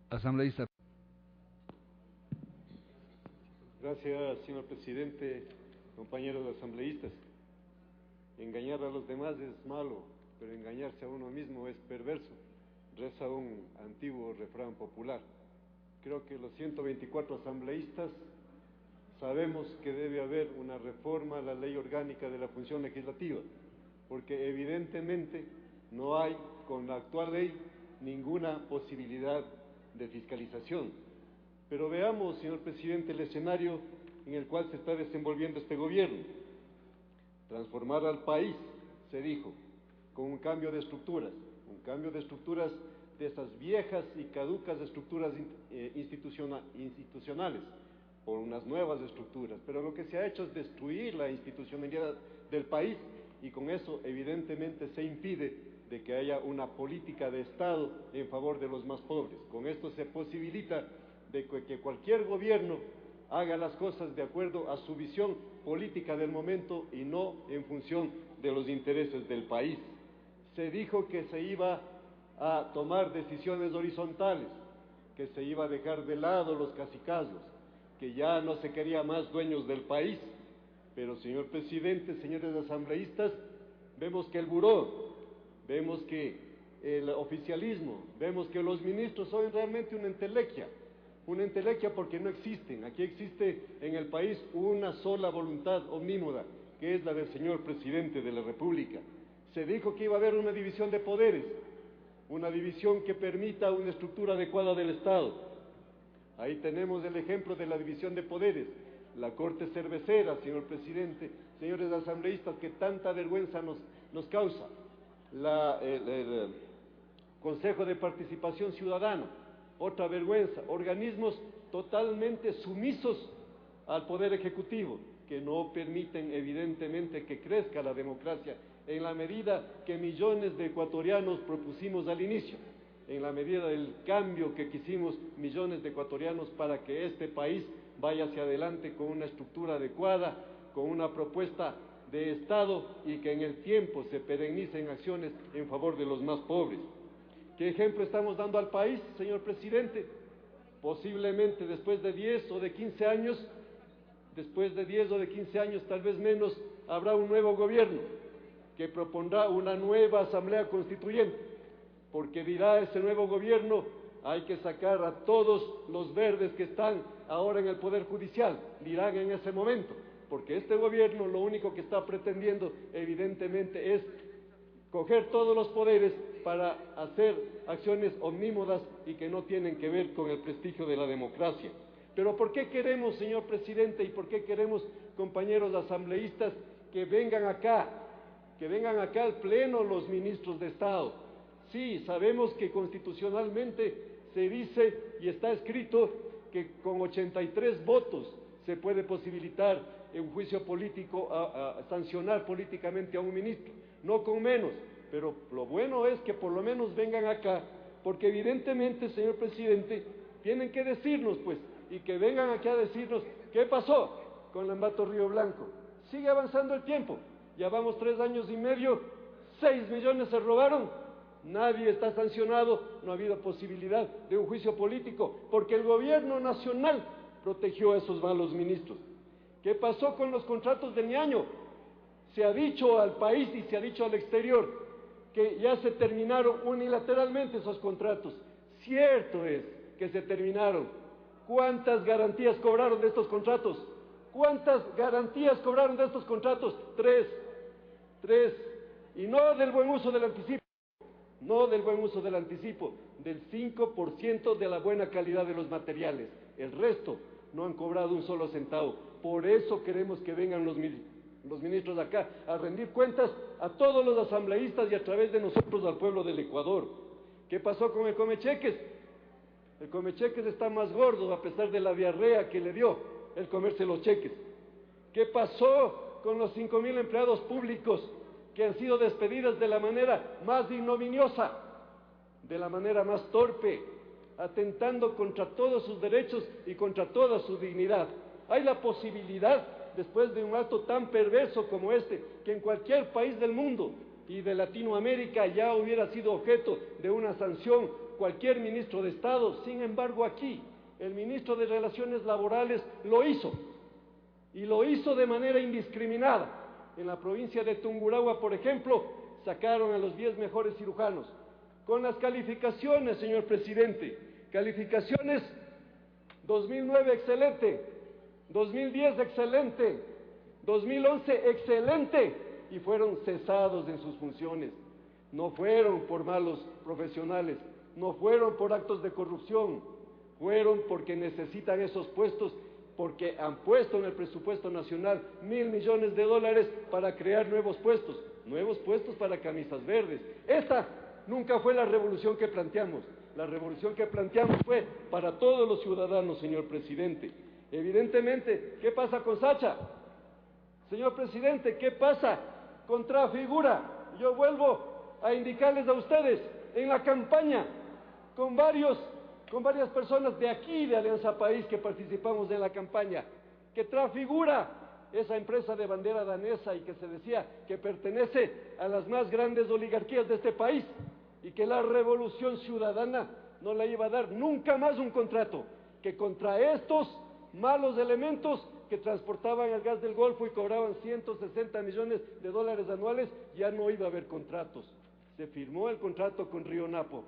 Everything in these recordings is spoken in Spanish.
Asambleísta. Gracias, señor presidente, compañeros asambleístas. Engañar a los demás es malo, pero engañarse a uno mismo es perverso, reza un antiguo refrán popular. Creo que los 124 asambleístas sabemos que debe haber una reforma a la ley orgánica de la función legislativa, porque evidentemente no hay, con la actual ley, ninguna posibilidad de fiscalización. Pero veamos, señor presidente, el escenario en el cual se está desenvolviendo este gobierno. Transformar al país, se dijo, con un cambio de estructuras de esas viejas y caducas estructuras institucionales, por unas nuevas estructuras, pero lo que se ha hecho es destruir la institucionalidad del país y con eso evidentemente se impide de que haya una política de Estado en favor de los más pobres. Con esto se posibilita de que cualquier gobierno haga las cosas de acuerdo a su visión política del momento y no en función de los intereses del país. Se dijo que se iba a tomar decisiones horizontales, que se iba a dejar de lado los cacicazgos, que ya no se quería más dueños del país, pero señor presidente, señores asambleístas, vemos que el buró, vemos que el oficialismo, vemos que los ministros son realmente una entelequia porque no existen. Aquí existe en el país una sola voluntad omnímoda, que es la del señor presidente de la República. Se dijo que iba a haber una división de poderes, una división que permita una estructura adecuada del Estado. Ahí tenemos el ejemplo de la división de poderes, la Corte Cervecera, señor presidente, señores asambleístas, que tanta vergüenza nos causa, el Consejo de Participación Ciudadana, otra vergüenza, organismos totalmente sumisos al Poder Ejecutivo, que no permiten evidentemente que crezca la democracia en la medida que millones de ecuatorianos propusimos al inicio, en la medida del cambio que quisimos millones de ecuatorianos para que este país vaya hacia adelante con una estructura adecuada, con una propuesta de Estado y que en el tiempo se perennicen acciones en favor de los más pobres. ¿Qué ejemplo estamos dando al país, señor presidente? Posiblemente después de 10 o de 15 años, tal vez menos, habrá un nuevo gobierno que propondrá una nueva asamblea constituyente, porque dirá ese nuevo gobierno, hay que sacar a todos los verdes que están ahora en el Poder Judicial, dirán en ese momento, porque este gobierno lo único que está pretendiendo evidentemente es coger todos los poderes para hacer acciones omnímodas y que no tienen que ver con el prestigio de la democracia. Pero ¿por qué queremos, señor presidente, y por qué queremos, compañeros asambleístas, que vengan acá al Pleno los ministros de Estado? Sí, sabemos que constitucionalmente se dice y está escrito que con 83 votos se puede posibilitar en un juicio político a sancionar políticamente a un ministro, no con menos, pero lo bueno es que por lo menos vengan acá, porque evidentemente, señor presidente, tienen que decirnos, pues, y que vengan aquí a decirnos qué pasó con Lambato Río Blanco. Sigue avanzando el tiempo, ya vamos 3 años y medio, 6 millones se robaron, nadie está sancionado, no ha habido posibilidad de un juicio político, porque el gobierno nacional protegió a esos malos ministros. ¿Qué pasó con los contratos de Niaño? Se ha dicho al país y se ha dicho al exterior que ya se terminaron unilateralmente esos contratos. Cierto es que se terminaron. ¿Cuántas garantías cobraron de estos contratos? ¿Cuántas garantías cobraron de estos contratos? 3. Y no del buen uso del anticipo, del 5% de la buena calidad de los materiales. El resto no han cobrado un solo centavo. Por eso queremos que vengan los ministros acá a rendir cuentas a todos los asambleístas y a través de nosotros al pueblo del Ecuador. ¿Qué pasó con el Comecheques? El Comecheques está más gordo a pesar de la diarrea que le dio el comerse los cheques. ¿Qué pasó con los 5,000 empleados públicos que han sido despedidos de la manera más ignominiosa, de la manera más torpe, atentando contra todos sus derechos y contra toda su dignidad? Hay la posibilidad, después de un acto tan perverso como este, que en cualquier país del mundo y de Latinoamérica ya hubiera sido objeto de una sanción cualquier ministro de Estado. Sin embargo, aquí el ministro de Relaciones Laborales lo hizo, y lo hizo de manera indiscriminada. En la provincia de Tungurahua, por ejemplo, sacaron a los 10 mejores cirujanos. Con las calificaciones, señor presidente, calificaciones: 2009 excelente, 2010 excelente, 2011 excelente, y fueron cesados en sus funciones. No fueron por malos profesionales, no fueron por actos de corrupción, fueron porque necesitan esos puestos, porque han puesto en el presupuesto nacional $1.000 millones para crear nuevos puestos para camisas verdes. Esta nunca fue la revolución que planteamos. La revolución que planteamos fue para todos los ciudadanos, señor presidente. Evidentemente, ¿qué pasa con Sacha? Señor presidente, ¿qué pasa con Trafigura? Yo vuelvo a indicarles a ustedes, en la campaña, con varias personas de aquí, de Alianza País, que participamos en la campaña, que Trafigura, esa empresa de bandera danesa y que se decía que pertenece a las más grandes oligarquías de este país, y que la Revolución Ciudadana no le iba a dar nunca más un contrato, que contra estos malos elementos que transportaban el gas del Golfo y cobraban $160 millones anuales, ya no iba a haber contratos. Se firmó el contrato con Río Napo,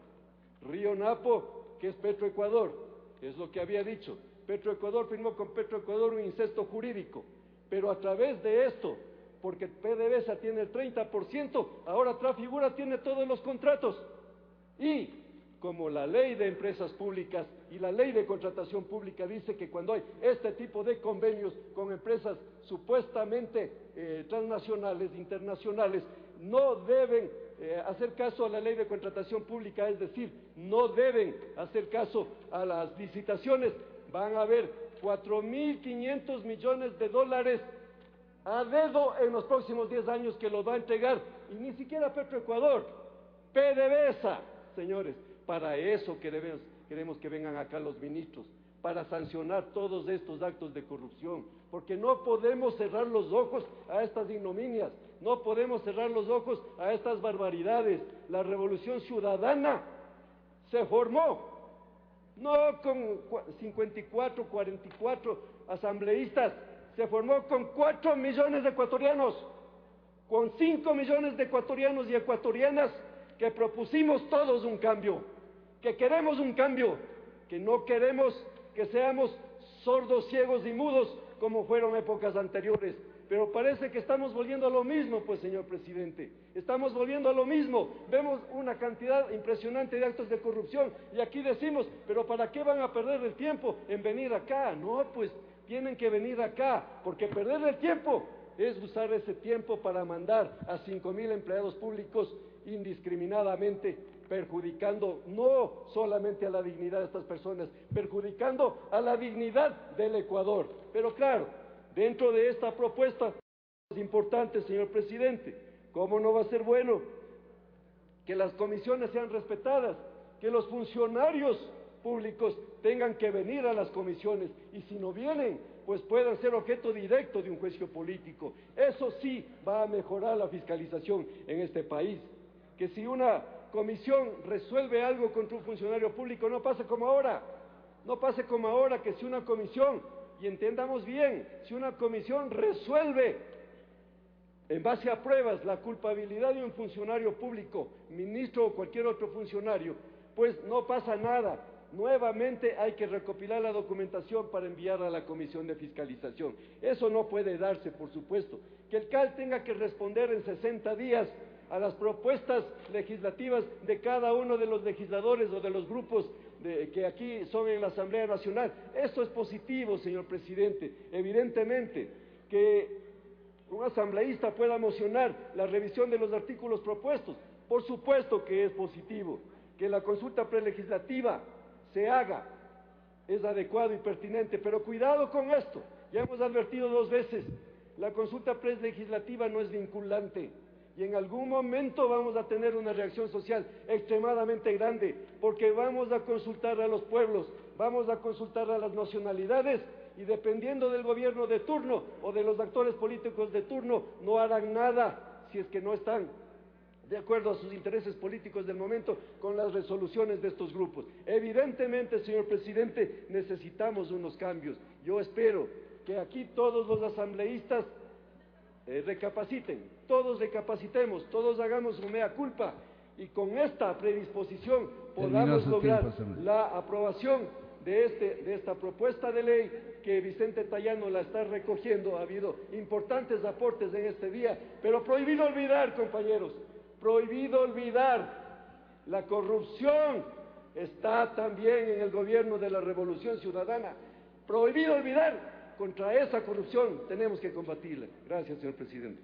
que es Petroecuador, es lo que había dicho. Petroecuador firmó con Petroecuador un incesto jurídico, pero a través de esto, porque PDVSA tiene el 30%, ahora Trafigura tiene todos los contratos. Y como la ley de empresas públicas y la ley de contratación pública dice que cuando hay este tipo de convenios con empresas supuestamente transnacionales, internacionales, no deben hacer caso a la ley de contratación pública, es decir, no deben hacer caso a las licitaciones. Van a haber $4.500 millones a dedo en los próximos 10 años que los va a entregar, y ni siquiera Petroecuador, PDVSA, señores. Para eso queremos que vengan acá los ministros, para sancionar todos estos actos de corrupción, porque no podemos cerrar los ojos a estas ignominias, no podemos cerrar los ojos a estas barbaridades. La Revolución Ciudadana se formó no con 54, 44 asambleístas, se formó con 4 millones de ecuatorianos, con 5 millones de ecuatorianos y ecuatorianas que propusimos todos un cambio, que queremos un cambio, que no queremos que seamos sordos, ciegos y mudos como fueron épocas anteriores. Pero parece que estamos volviendo a lo mismo, pues, señor presidente, estamos volviendo a lo mismo. Vemos una cantidad impresionante de actos de corrupción y aquí decimos, pero ¿para qué van a perder el tiempo en venir acá? No, pues tienen que venir acá, porque perder el tiempo es usar ese tiempo para mandar a 5.000 empleados públicos indiscriminadamente, perjudicando no solamente a la dignidad de estas personas, perjudicando a la dignidad del Ecuador. Pero claro, dentro de esta propuesta es importante, señor presidente, ¿cómo no va a ser bueno que las comisiones sean respetadas, que los funcionarios públicos tengan que venir a las comisiones, y si no vienen, pues puedan ser objeto directo de un juicio político? Eso sí va a mejorar la fiscalización en este país. Que si una comisión resuelve algo contra un funcionario público, no pase como ahora, que si una comisión, y entendamos bien, si una comisión resuelve en base a pruebas la culpabilidad de un funcionario público, ministro o cualquier otro funcionario, pues no pasa nada. Nuevamente hay que recopilar la documentación para enviarla a la comisión de fiscalización. Eso no puede darse, por supuesto. Que el CAL tenga que responder en 60 días a las propuestas legislativas de cada uno de los legisladores o de los grupos que aquí son en la Asamblea Nacional. Eso es positivo, señor presidente. Evidentemente, que un asambleísta pueda mocionar la revisión de los artículos propuestos, por supuesto que es positivo. Que la consulta prelegislativa se haga, es adecuado y pertinente, pero cuidado con esto. Ya hemos advertido 2 veces, la consulta prelegislativa no es vinculante, y en algún momento vamos a tener una reacción social extremadamente grande, porque vamos a consultar a los pueblos, vamos a consultar a las nacionalidades, y dependiendo del gobierno de turno o de los actores políticos de turno, no harán nada si es que no están de acuerdo a sus intereses políticos del momento, con las resoluciones de estos grupos. Evidentemente, señor presidente, necesitamos unos cambios. Yo espero que aquí todos los asambleístas recapaciten, todos recapacitemos, todos hagamos un mea culpa y con esta predisposición podamos lograr la aprobación de esta propuesta de ley que Vicente Tayano la está recogiendo. Ha habido importantes aportes en este día, pero prohibido olvidar, compañeros, prohibido olvidar, la corrupción está también en el gobierno de la Revolución Ciudadana. Prohibido olvidar, contra esa corrupción tenemos que combatirla. Gracias, señor presidente.